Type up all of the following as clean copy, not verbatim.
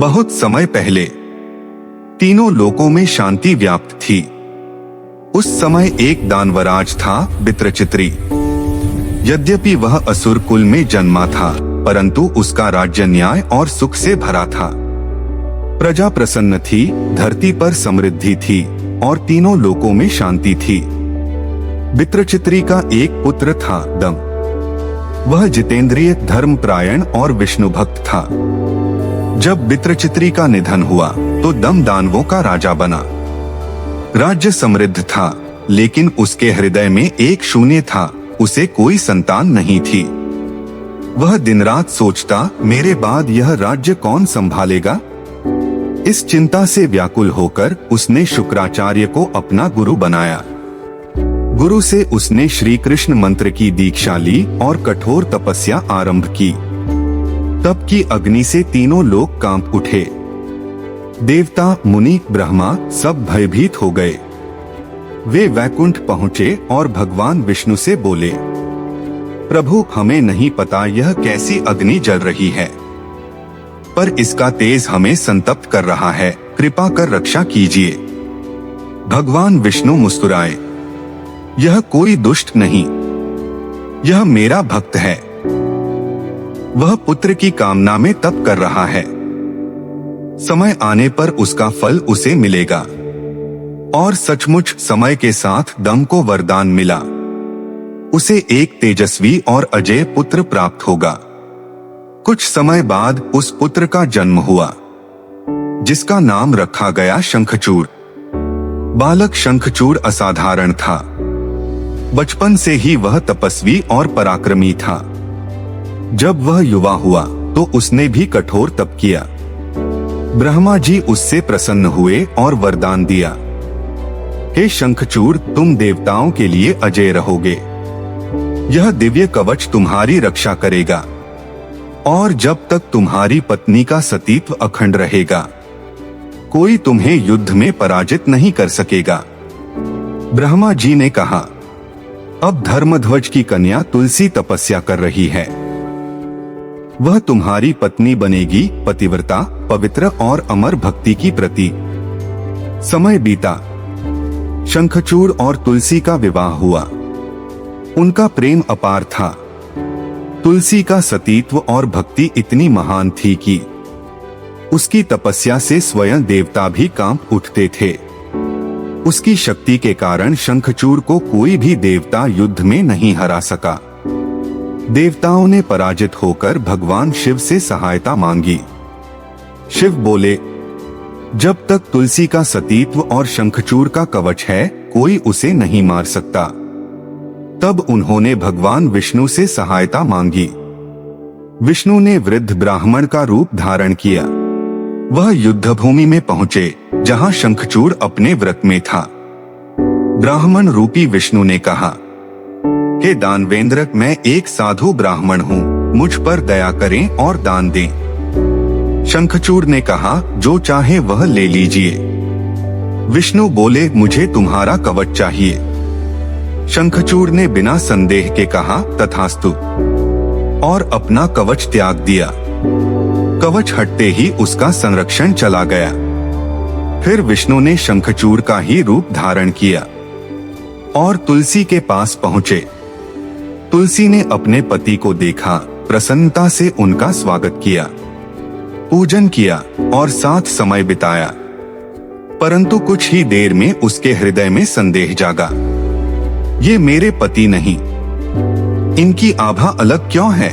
बहुत समय पहले तीनों लोकों में शांति व्याप्त थी। उस समय एक दानवराज था, वित्रचित्री। यद्यपि वह असुर कुल में जन्मा था, परंतु उसका राज्य न्याय और सुख से भरा था। प्रजा प्रसन्न थी, धरती पर समृद्धि थी और तीनों लोकों में शांति थी। वित्रचित्री का एक पुत्र था, दम। वह जितेंद्रिय, धर्मपरायण और विष्णु भक्त था। जब वित्रचित्री का निधन हुआ तो दम दानवों का राजा बना। राज्य समृद्ध था, लेकिन उसके हृदय में एक शून्य था, उसे कोई संतान नहीं थी। वह दिन रात सोचता, मेरे बाद यह राज्य कौन संभालेगा। इस चिंता से व्याकुल होकर उसने शुक्राचार्य को अपना गुरु बनाया। गुरु से उसने श्री कृष्ण मंत्र की दीक्षा ली और कठोर तपस्या आरंभ की। तप की अग्नि से तीनों लोक कांप उठे। देवता, मुनि, ब्रह्मा सब भयभीत हो गए। वे वैकुंठ पहुंचे और भगवान विष्णु से बोले, प्रभु, हमें नहीं पता यह कैसी अग्नि जल रही है, पर इसका तेज हमें संतप्त कर रहा है, कृपा कर रक्षा कीजिए। भगवान विष्णु मुस्कुराए, यह कोई दुष्ट नहीं, यह मेरा भक्त है। वह पुत्र की कामना में तप कर रहा है। समय आने पर उसका फल उसे मिलेगा। और सचमुच समय के साथ दम को वरदान मिला। उसे एक तेजस्वी और अजय पुत्र प्राप्त होगा। कुछ समय बाद उस पुत्र का जन्म हुआ, जिसका नाम रखा गया शंखचूड़। बालक शंखचूड़ असाधारण था। बचपन से ही वह तपस्वी और पराक्रमी था। जब वह युवा हुआ तो उसने भी कठोर तप किया। ब्रह्मा जी उससे प्रसन्न हुए और वरदान दिया, हे शंखचूड़, तुम देवताओं के लिए अजय रहोगे। यह दिव्य कवच तुम्हारी रक्षा करेगा और जब तक तुम्हारी पत्नी का सतीत्व अखंड रहेगा, कोई तुम्हें युद्ध में पराजित नहीं कर सकेगा। ब्रह्मा जी ने कहा, अब धर्मध्वज की कन्या तुलसी तपस्या कर रही है। वह तुम्हारी पत्नी बनेगी, पतिव्रता, पवित्र और अमर भक्ति की प्रतीक। समय बीता, शंखचूड़ और तुलसी का विवाह हुआ। उनका प्रेम अपार था। तुलसी का सतीत्व और भक्ति इतनी महान थी कि उसकी तपस्या से स्वयं देवता भी कांप उठते थे। उसकी शक्ति के कारण शंखचूड़ को कोई भी देवता युद्ध में नहीं हरा सका। देवताओं ने पराजित होकर भगवान शिव से सहायता मांगी। शिव बोले, जब तक तुलसी का सतीत्व और शंखचूड़ का कवच है, कोई उसे नहीं मार सकता। तब उन्होंने भगवान विष्णु से सहायता मांगी। विष्णु ने वृद्ध ब्राह्मण का रूप धारण किया। वह युद्धभूमि में पहुंचे, जहां शंखचूड़ अपने व्रत में था। ब्राह्मण रूपी विष्णु ने कहा, हे दानवेंद्र, मैं एक साधु ब्राह्मण हूँ, मुझ पर दया करें और दान दें। शंखचूड़ ने कहा, जो चाहे वह ले लीजिए। विष्णु बोले, मुझे तुम्हारा कवच चाहिए। शंखचूड़ ने बिना संदेह के कहा, तथास्तु, और अपना कवच त्याग दिया। कवच हटते ही उसका संरक्षण चला गया। फिर विष्णु ने शंखचूड़ का ही रूप धारण किया और तुलसी के पास पहुंचे। तुलसी ने अपने पति को देखा, प्रसन्नता से उनका स्वागत किया, पूजन किया और साथ समय बिताया। परंतु कुछ ही देर में उसके हृदय में संदेह जागा, ये मेरे पति नहीं, इनकी आभा अलग क्यों है।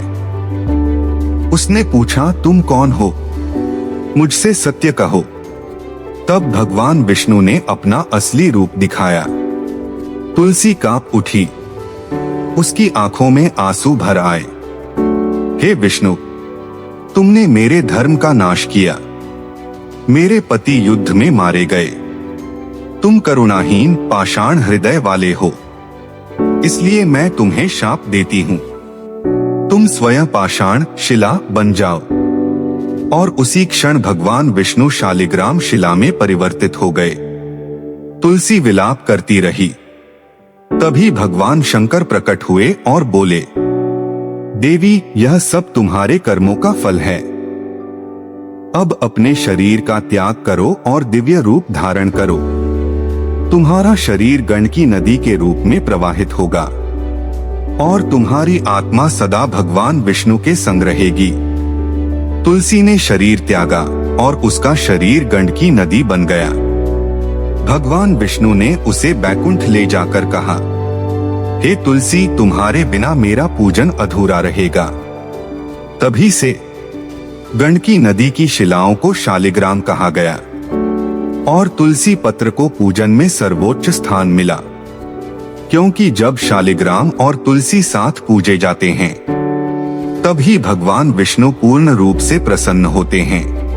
उसने पूछा, तुम कौन हो, मुझसे सत्य कहो। तब भगवान विष्णु ने अपना असली रूप दिखाया। तुलसी कांप उठी, उसकी आंखों में आंसू भर आए। हे विष्णु, तुमने मेरे धर्म का नाश किया, मेरे पति युद्ध में मारे गए। तुम करुणाहीन, पाषाण हृदय वाले हो, इसलिए मैं तुम्हें शाप देती हूँ। तुम स्वयं पाषाण शिला बन जाओ। और उसी क्षण भगवान विष्णु शालिग्राम शिला में परिवर्तित हो गए। तुलसी विलाप करती रही। तभी भगवान शंकर प्रकट हुए और बोले, देवी, यह सब तुम्हारे कर्मों का फल है। अब अपने शरीर का त्याग करो और दिव्य रूप धारण करो। तुम्हारा शरीर गंडकी नदी के रूप में प्रवाहित होगा और तुम्हारी आत्मा सदा भगवान विष्णु के संग रहेगी। तुलसी ने शरीर त्यागा और उसका शरीर गंडकी नदी बन गया। भगवान विष्णु ने उसे बैकुंठ ले जाकर कहा, हे तुलसी, तुम्हारे बिना मेरा पूजन अधूरा रहेगा। तभी से गंडकी नदी की शिलाओं को शालिग्राम कहा गया और तुलसी पत्र को पूजन में सर्वोच्च स्थान मिला, क्योंकि जब शालिग्राम और तुलसी साथ पूजे जाते हैं तभी भगवान विष्णु पूर्ण रूप से प्रसन्न होते हैं।